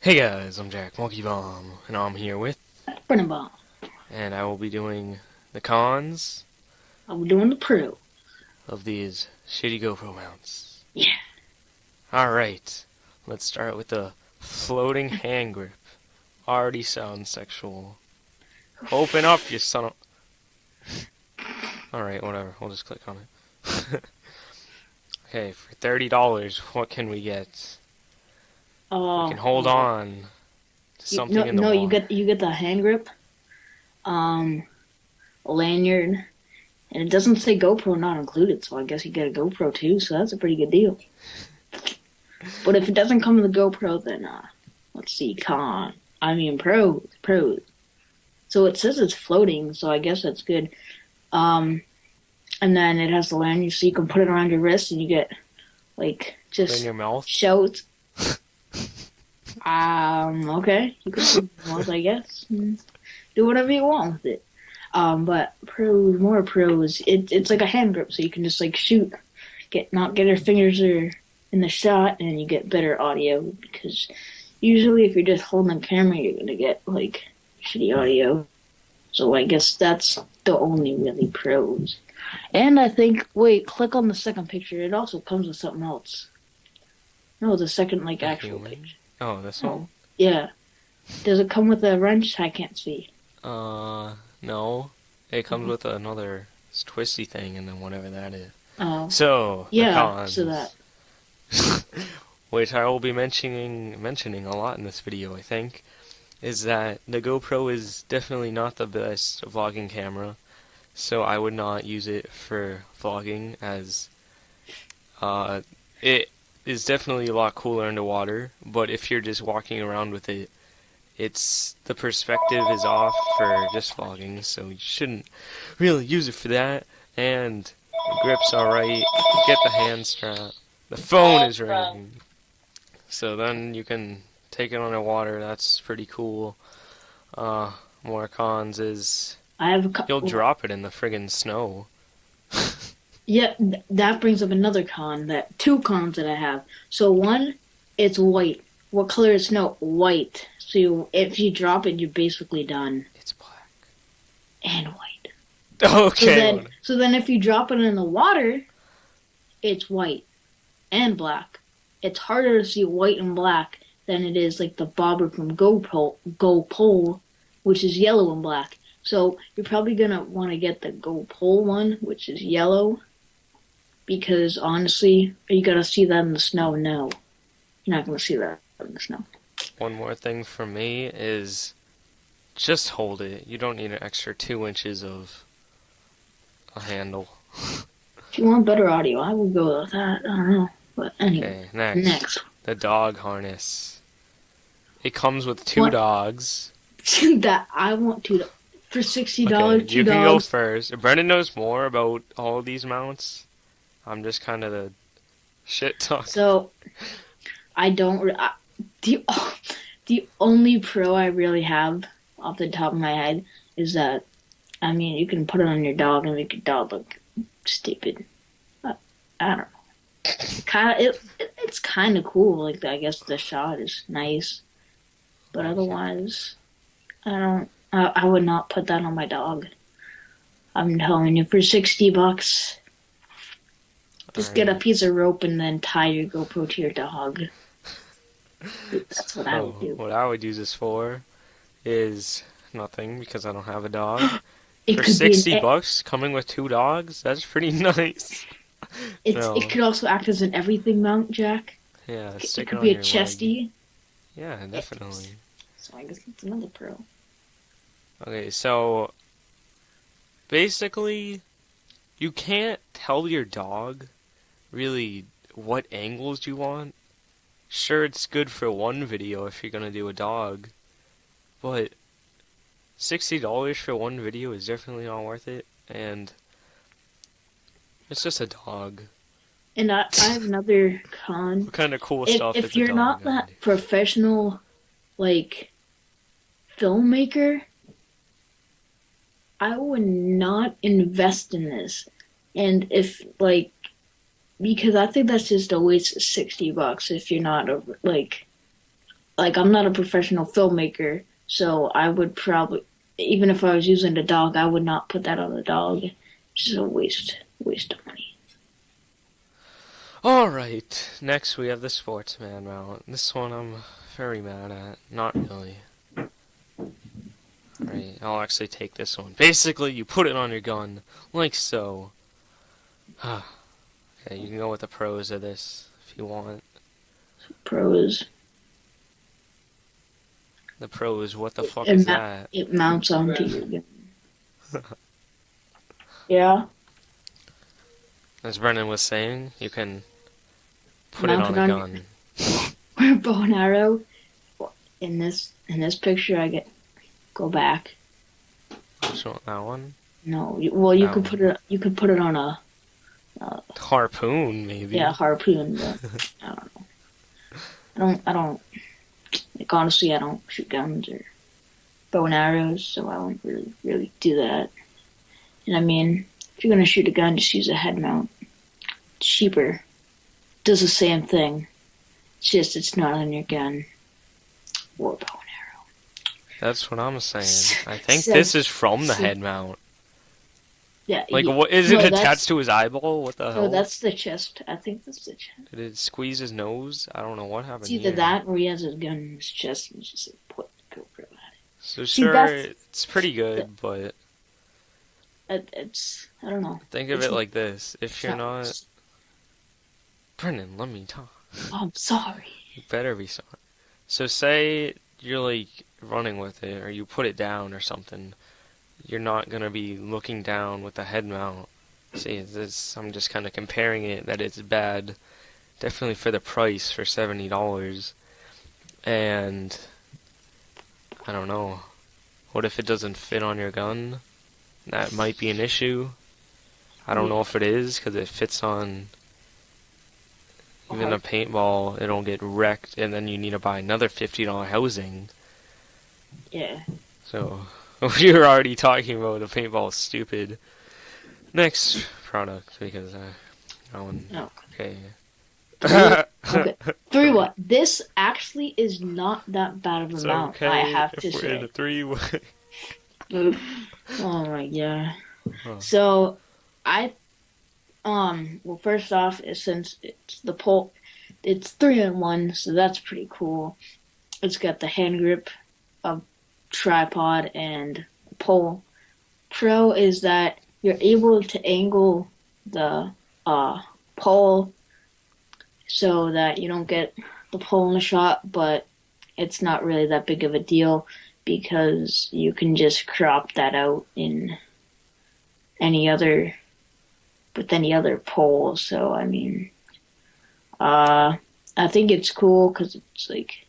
Hey guys, I'm Jack Monkey Bomb, and I'm here with, Bomb. and I will be doing the cons I'm doing the pro. of these shitty GoPro mounts. Yeah. Alright, let's start with the floating hand grip. Already sounds sexual. Open up, you son of... Alright, whatever, we'll just click on it. Okay, for $30, what can we get? We can hold on to something in the no, water. you get the hand grip, a lanyard, and it doesn't say GoPro not included, so I guess you get a GoPro too. So that's a pretty good deal. But if it doesn't come with a GoPro, then let's see, pros. So it says it's floating, so I guess that's good. And then it has the lanyard, so you can put it around your wrist, and you get like In just your mouth? shouts. Okay, you can do both, I guess. Do whatever you want with it. But more pros. It's like a hand grip, so you can just like shoot, not get your fingers in the shot, and you get better audio. Because usually, if you're just holding the camera, you're gonna get like shitty audio. So I guess that's the only really pros. And I think, click on the second picture. It also comes with something else. No, the second actual picture. Oh, this one? Yeah. Does it come with a wrench? I can't see. No. It comes with another twisty thing, and then whatever that is. Oh. So, the Yeah, cons. so that. Which I will be mentioning a lot in this video, I think, is that the GoPro is definitely not the best vlogging camera. So I would not use it for vlogging, as it is definitely a lot cooler underwater, but if you're just walking around with it, the perspective is off for just vlogging, so you shouldn't really use it for that. And the grip's alright. Get the hand strap. The phone is ringing. So then you can take it underwater. That's pretty cool. More cons is you'll drop it in the friggin' snow. Yeah, that brings up another two cons that I have. So one, it's white. What color is snow? White. So if you drop it, you're basically done. It's black. And white. Okay. So then if you drop it in the water, it's white and black. It's harder to see white and black than it is like the bobber from GoPro, which is yellow and black. So you're probably going to want to get the GoPro one, which is yellow. Because honestly, you got to see that in the snow. No, you're not going to see that in the snow. One more thing for me is just hold it. You don't need an extra 2 inches of a handle. If you want better audio, I would go with that. I don't know. But anyway, okay, next. The dog harness. It comes with two dogs. That I want to for $60. Okay, you can go first. Brendan knows more about all these mounts. I'm just kind of the shit talker. So, I don't... the only pro I really have off the top of my head is that, I mean, you can put it on your dog and make your dog look stupid. I don't know. It's kind of cool. Like, I guess the shot is nice. But otherwise, I would not put that on my dog. I'm telling you, for $60... Just get a piece of rope and then tie your GoPro to your dog. That's what I would do. What I would use this for is nothing, because I don't have a dog. For $60, coming with two dogs, that's pretty nice. It could also act as an everything mount, Jack. Yeah, it could be a chesty. Yeah, definitely. So I guess that's another pro. Okay, so basically, you can't tell your dog really what angles you want. Sure, it's good for one video if you're gonna do a dog, but $60 for one video is definitely not worth it, and it's just a dog. And I have another con. What kind of cool stuff if you're not that professional, like, filmmaker, I would not invest in this. And because I think that's just a waste of $60 if you're not like I'm not a professional filmmaker, so I would probably, even if I was using the dog, I would not put that on the dog. It's just a waste of money. Alright, next we have the Sportsman mount. This one I'm very mad at. Not really. Right, I'll actually take this one. Basically, you put it on your gun, like so. Okay, you can go with the pros of this if you want. Pros. The pros, what the fuck is that? It mounts onto your gun. Yeah. As Brennan was saying, you can put it on a gun. Or a bow and arrow. In this picture, go back. Which one? That one? No, well you could put it. You could put it on a harpoon, maybe. Yeah, harpoon. But I don't know. I don't. Like honestly, I don't shoot guns or bow and arrows, so I won't really do that. And I mean, if you're gonna shoot a gun, just use a head mount. It's cheaper. Does the same thing. It's just it's not on your gun or bow and arrow. That's what I'm saying. I think this is from the head mount. Yeah. Like, what is it attached to his eyeball? What the hell? No, that's the chest. I think that's the chest. Did it squeeze his nose? I don't know what happened. It's either that or he has his gun in his chest and just like, put the GoPro at it. So sure, it's pretty good, but it's I don't know. Think of it like this: if you're not, Brennan, let me talk. Oh, I'm sorry. You better be sorry. So say you're like running with it, or you put it down or something. You're not gonna be looking down with the head mount. See, I'm just kind of comparing it that it's bad, definitely for the price for $70, and I don't know. What if it doesn't fit on your gun? That might be an issue. I don't know if it is because it fits on even a paintball. It'll get wrecked, and then you need to buy another $50 housing. Yeah. So. We were already talking about the paintball is stupid. Next product, because that one... Oh. Okay. Okay. 3-way. This actually is not that bad of a mount, I have to say. We're in a 3-way. Oh my god. Huh. So, well, first off, since it's the pole, it's 3-in-1, so that's pretty cool. It's got the hand grip of tripod and pole. Pro is that you're able to angle the pole so that you don't get the pole in the shot, but it's not really that big of a deal because you can just crop that out in any other pole. So I mean, I think it's cool because it's like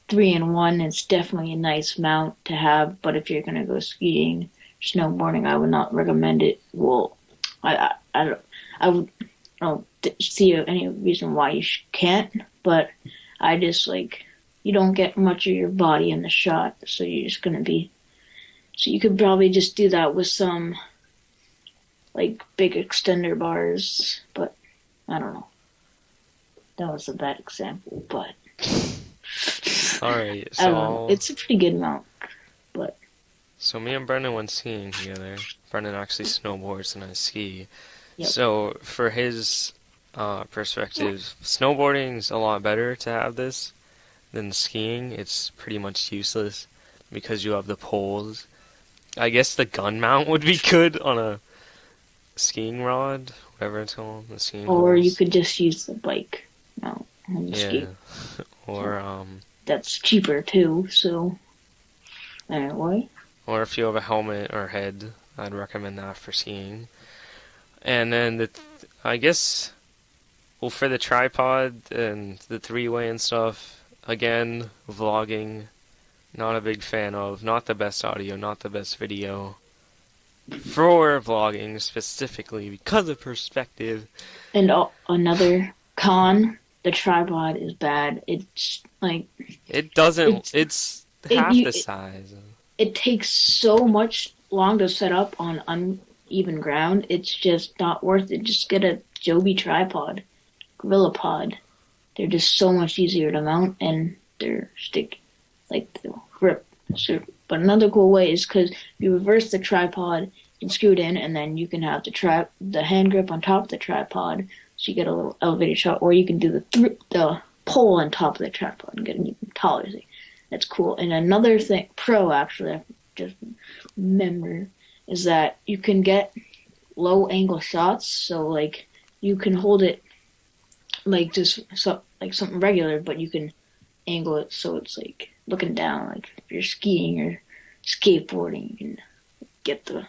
3-in-1. It's definitely a nice mount to have, but if you're gonna go skiing, snowboarding, I would not recommend it. Well, I don't see any reason why you can't, but I just like you don't get much of your body in the shot, so you're just gonna be. So you could probably just do that with some like big extender bars, but I don't know. That was a bad example, but. Alright, I don't know. It's a pretty good mount, but... So me and Brendan went skiing together. Brendan actually snowboards and I ski. Yep. So for his perspective, snowboarding's a lot better to have this than skiing. It's pretty much useless because you have the poles. I guess the gun mount would be good on a skiing rod, whatever it's called, the skiing Or poles. you could just use the bike mount on the ski. Or that's cheaper too, so anyway. Or if you have a helmet or head, I'd recommend that for skiing. And then I guess, well, for the tripod and the 3-way and stuff, again, vlogging, not a big fan of. Not the best audio, not the best video. For vlogging specifically, because of perspective. And another con, the tripod is bad. It's like... It doesn't... It's half the size. It takes so much long to set up on uneven ground. It's just not worth it. Just get a Joby tripod, Gorilla Pod. They're just so much easier to mount, and their stick, like the grip. So, but another cool way is because you reverse the tripod, you can screw it in, and then you can have the hand grip on top of the tripod, so you get a little elevated shot, or you can do the pole on top of the tripod and get an even taller thing. That's cool. And another thing, pro actually, I just remember, is that you can get low angle shots. So like you can hold it like just like something regular, but you can angle it so it's like looking down. Like if you're skiing or skateboarding, you can get the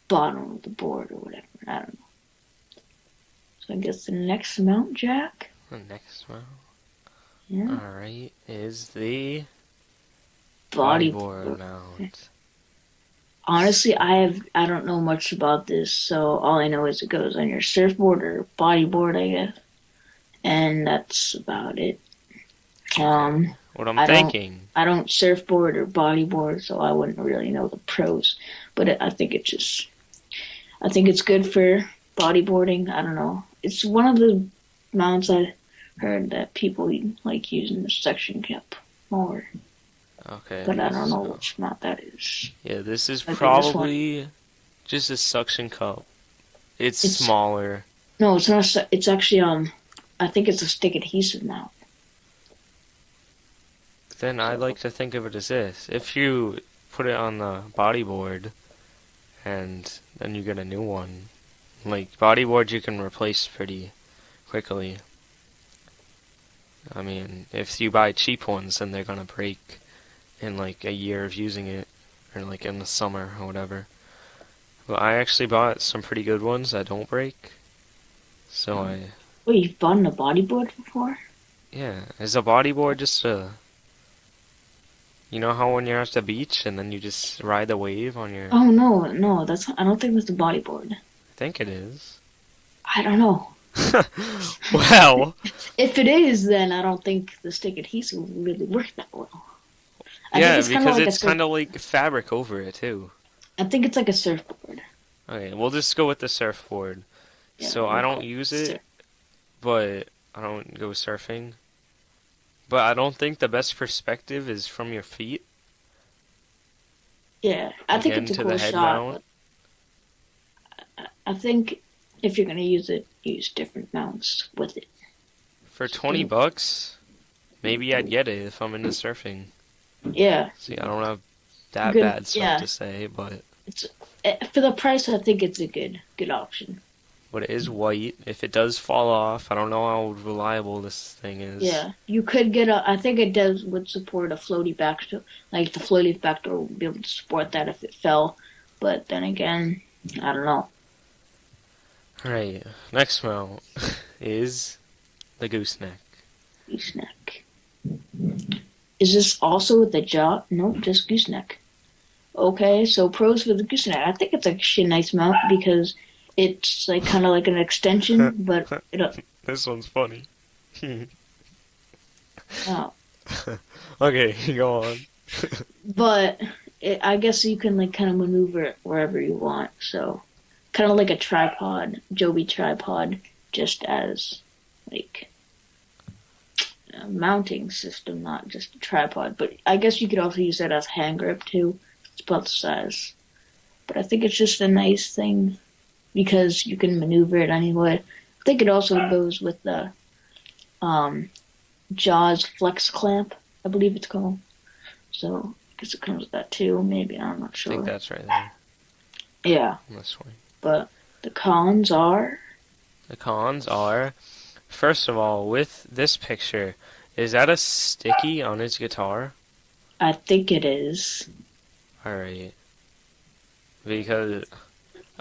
bottom of the board or whatever. I don't know. So I guess the next mount, Jack. The next one. Yeah. Alright, is the Bodyboard mount. Honestly, I don't know much about this, so all I know is it goes on your surfboard or bodyboard, I guess, and that's about it. What I'm thinking. I don't surfboard or bodyboard, so I wouldn't really know the pros. But I think I think it's good for bodyboarding. I don't know. It's one of the mounts I heard that people like using the suction cup more. Okay. But I don't know which mount that is. Yeah, this is probably just a suction cup. It's smaller. No, it's not. It's actually I think it's a stick adhesive mount. Then I like to think of it as this: if you put it on the bodyboard, and then you get a new one, like bodyboard, you can replace pretty quickly. I mean, if you buy cheap ones, then they're gonna break in like a year of using it, or like in the summer or whatever. But I actually bought some pretty good ones that don't break. So Wait, you've bought a bodyboard before? Yeah, is a bodyboard just a... You know how when you're at the beach and then you just ride the wave on your... Oh no, I don't think that's a bodyboard. I think it is. I don't know. Well... If it is, then I don't think the stick adhesive will really work that well. Yeah, because it's kind of like fabric over it, too. I think it's like a surfboard. Okay, we'll just go with the surfboard. Yeah, so I don't use it, but I don't go surfing. But I don't think the best perspective is from your feet. Yeah, I think it's a cool shot. I think if you're going to use it, use different mounts with it. For $20, maybe I'd get it if I'm into surfing. Yeah. See, I don't have that bad stuff to say, but... For the price, I think it's a good option. But it is white. If it does fall off, I don't know how reliable this thing is. Yeah, you could get I think it would support a floaty backstory. Like the floaty backstory would be able to support that if it fell. But then again, I don't know. Alright, next mount is the gooseneck. Gooseneck. Is this also with the jaw? Nope, just gooseneck. Okay, so pros for the gooseneck. I think it's actually a nice mount because it's like kind of like an extension, but This one's funny. Oh. Okay, go on. But I guess you can like kind of maneuver it wherever you want. So kind of like a tripod, Joby tripod, just as like a mounting system, not just a tripod. But I guess you could also use that as hand grip too. It's about the size. But I think it's just a nice thing because you can maneuver it anyway. I think it also goes with the Jaws Flex Clamp, I believe it's called. So I guess it comes with that too. Maybe, I'm not sure. I think that's right there. Yeah. This way. But the cons are? The cons are, first of all, with this picture, is that a sticky on his guitar? I think it is. Alright. Because,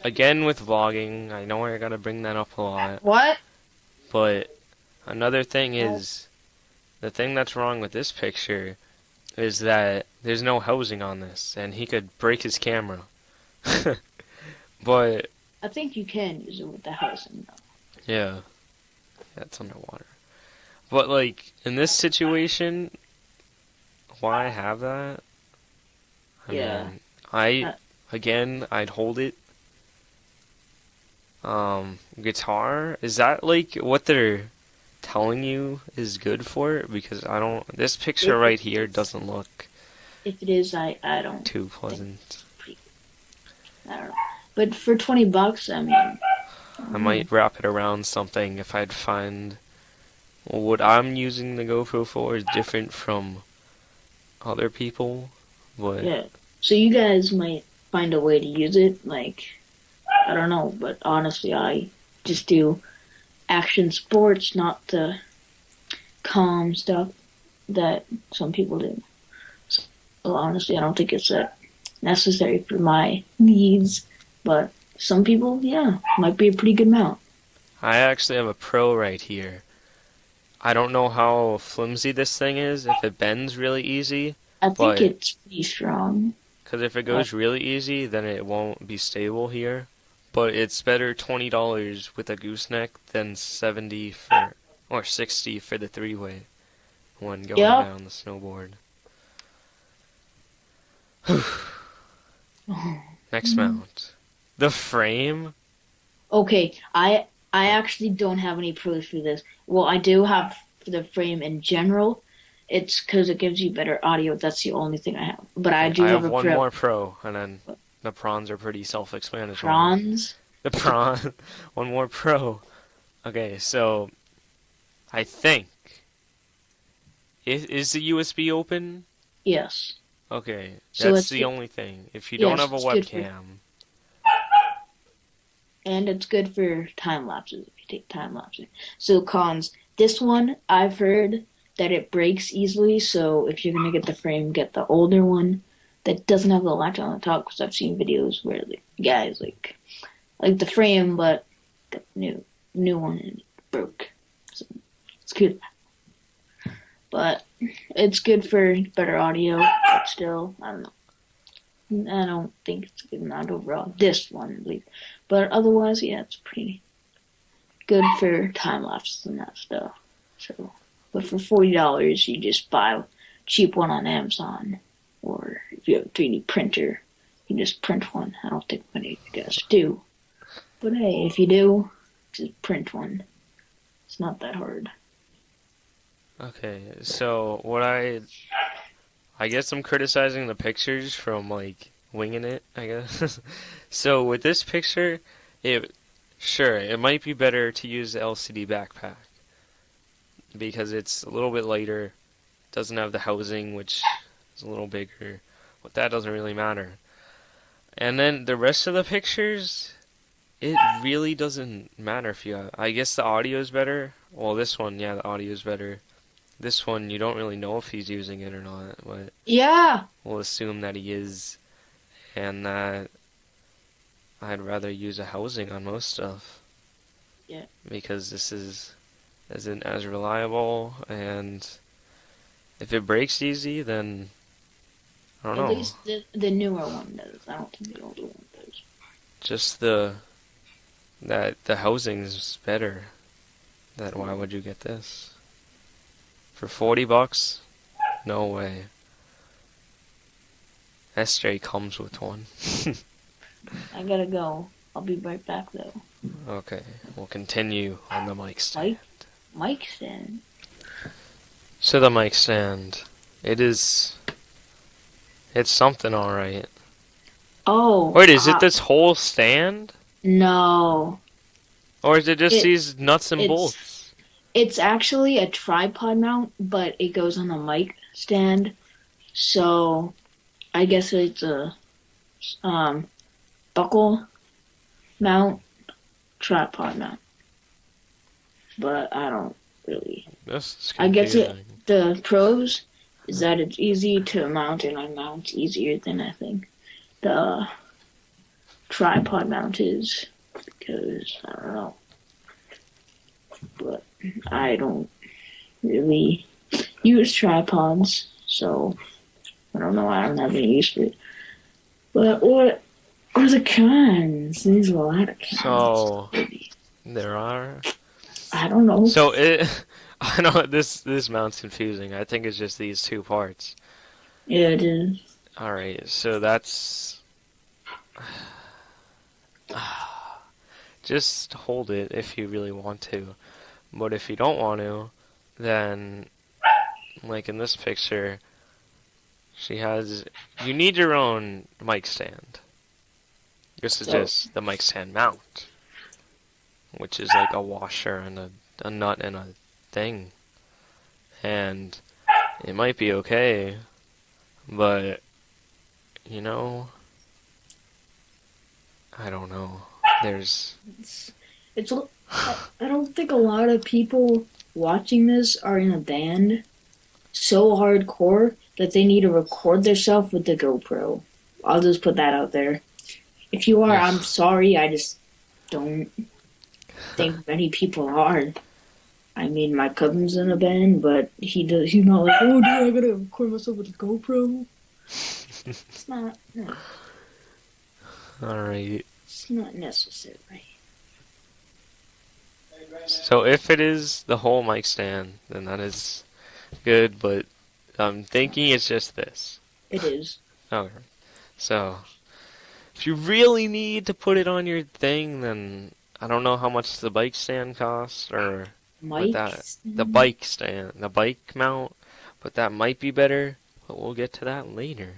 again, with vlogging, I know I gotta bring that up a lot. What? But another thing is, the thing that's wrong with this picture is that there's no housing on this, and he could break his camera. But I think you can use it with the housing, though. Yeah, it's underwater. But, like, in this situation, why have that? I mean, again, I'd hold it. Guitar, is that, like, what they're telling you is good for it, because I don't. This picture If right it here is, doesn't look if it is, I don't too think pleasant. it's pretty. I don't know. But for $20, I mean, I I don't know. might wrap it around something if I'd find. Well, what I'm using the GoPro for is different from other people, but Yeah. So you guys might find a way to use it. Like, I don't know, but honestly, I just do action sports, not the calm stuff that some people do. So honestly, I don't think it's that necessary for my needs. But some people, yeah, might be a pretty good mount. I actually have a Pro right here. I don't know how flimsy this thing is, if it bends really easy, I think but it's pretty strong. because if it Uh, goes really easy, then it won't be stable here. But it's better $20 with a gooseneck than 70 for or 60 for the three-way when going yep. down the snowboard. Next mount. The frame? Okay, I actually don't have any pros for this. Well, I do have for the frame in general. It's because it gives you better audio. That's the only thing I have. But I Okay, do I have have a one pro. more pro, and then the prawns are pretty self-explanatory. Prawns. The prawn, one more pro. Okay, so I think is the USB open? Yes. Okay, So that's it's the only thing. If you don't yes, have a it's good for webcam, and it's good for time lapses if you take time lapses. So cons. This one I've heard that it breaks easily. So if you're gonna get the frame, get the older one that doesn't have the latch on the top. Because I've seen videos where the guys like the frame, but got the new one and it broke. So it's good, but it's good for better audio. But still, I don't know. I don't think it's a good amount overall. This one, at least. But otherwise, yeah, it's pretty good for time lapses and that stuff. So, but for $40, you just buy a cheap one on Amazon, or if you have a 3D printer, you just print one. I don't think many of you guys do, but hey, if you do, just print one. It's not that hard. okay. So what I guess I'm criticizing the pictures from like winging it, I guess. So with this picture, it sure it might be better to use the LCD backpack because it's a little bit lighter, doesn't have the housing which is a little bigger, but that doesn't really matter. And then the rest of the pictures, it really doesn't matter if you. I guess the audio is better. Well, this one, yeah, the audio is better. This one, you don't really know if he's using it or not, but Yeah. we'll assume that he is, and that I'd rather use a housing on most stuff. Yeah. Because this isn't as reliable, and if it breaks easy, then I don't At know. least the newer one does. I don't think the older one does. Just that the housing's better. That why would you get this? For $40? No way. SJ comes with one. I gotta go. I'll be right back though. Okay, we'll continue on the mic stand. Mike stand. So the mic stand, it's something alright. Oh. Wait, is it this whole stand? No. Or is it just It these nuts and it's bolts? it's actually a tripod mount, but it goes on a mic stand. So I guess it's a buckle mount, tripod mount. But I don't really. This is I guess confusing. the pros is that it's easy to mount, and I mount easier than I think the tripod mount is, because I don't know. But I don't really use tripods, so I don't know. I don't have any use for it. But what are the cons? There's a lot of cons. So there are. I don't know. So I know this mount's confusing. I think it's just these two parts. Yeah, it is. All right, so that's just hold it if you really want to. But if you don't want to, then, like in this picture, you need your own mic stand. This is So just the mic stand mount, which is like a washer and a nut and a thing. And it might be okay, but, you know, I don't know. it's I don't think a lot of people watching this are in a band so hardcore that they need to record themselves with the GoPro. I'll just put that out there. If you are, I'm sorry. I just don't think many people are. I mean, my cousin's in a band, but he's not like, oh, dude, I gotta record myself with a GoPro. It's not, no, Alright. it's not necessary. So if it is the whole mic stand, then that is good, but I'm thinking it's just this. It is. Okay. So, if you really need to put it on your thing, then I don't know how much the bike stand costs, or what the bike stand, the bike mount, but that might be better, but we'll get to that later.